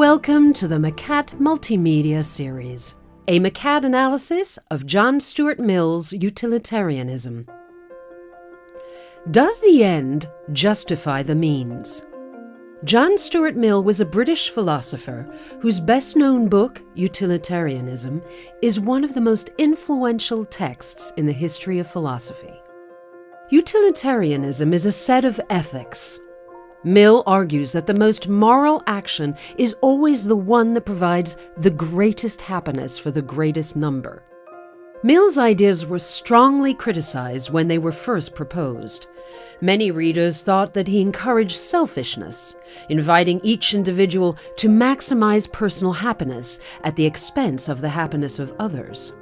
Welcome to the McCat Multimedia Series, a McCat analysis of John Stuart Mill's utilitarianism. Does the end justify the means? John Stuart Mill was a British philosopher whose best-known book, Utilitarianism, is one of the most influential texts in the history of philosophy. Utilitarianism is a set of ethics. Mill argues that the most moral action is always the one that provides the greatest happiness for the greatest number. Mill's ideas were strongly criticized when they were first proposed. Many readers thought that he encouraged selfishness, inviting each individual to maximize personal happiness at the expense of the happiness of others.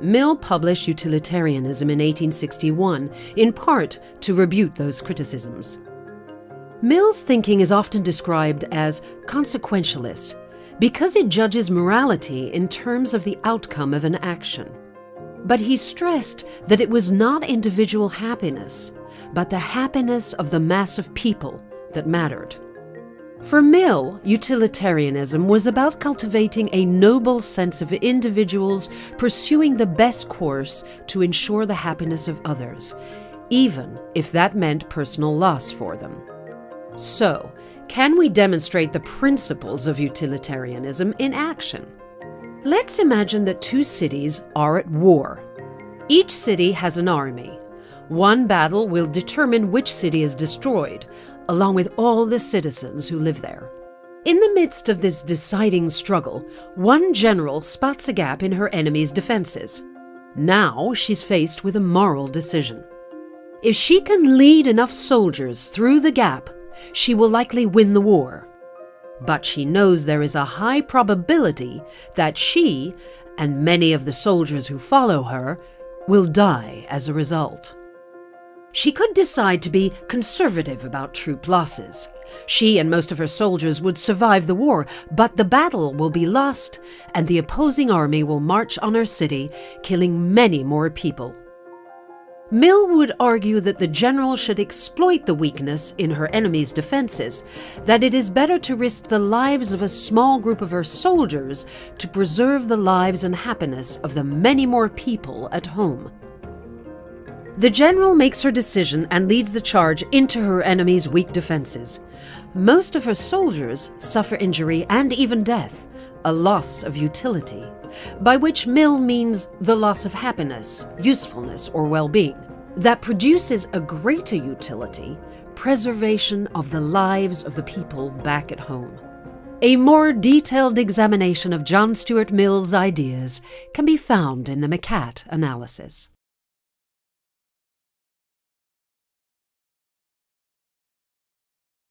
Mill published Utilitarianism in 1861, in part to rebut those criticisms. Mill's thinking is often described as consequentialist because it judges morality in terms of the outcome of an action. But he stressed that it was not individual happiness, but the happiness of the mass of people that mattered. For Mill, utilitarianism was about cultivating a noble sense of individuals pursuing the best course to ensure the happiness of others, even if that meant personal loss for them. So, can we demonstrate the principles of utilitarianism in action? Let's imagine that two cities are at war. Each city has an army. One battle will determine which city is destroyed, along with all the citizens who live there. In the midst of this deciding struggle, one general spots a gap in her enemy's defenses. Now she's faced with a moral decision. If she can lead enough soldiers through the gap, she will likely win the war. But she knows there is a high probability that she, and many of the soldiers who follow her, will die as a result. She could decide to be conservative about troop losses. She and most of her soldiers would survive the war, but the battle will be lost, and the opposing army will march on her city, killing many more people. Mill would argue that the general should exploit the weakness in her enemy's defenses, that it is better to risk the lives of a small group of her soldiers to preserve the lives and happiness of the many more people at home. The general makes her decision and leads the charge into her enemy's weak defenses. Most of her soldiers suffer injury and even death, a loss of utility, by which Mill means the loss of happiness, usefulness, or well-being, that produces a greater utility, preservation of the lives of the people back at home. A more detailed examination of John Stuart Mill's ideas can be found in the McCat analysis.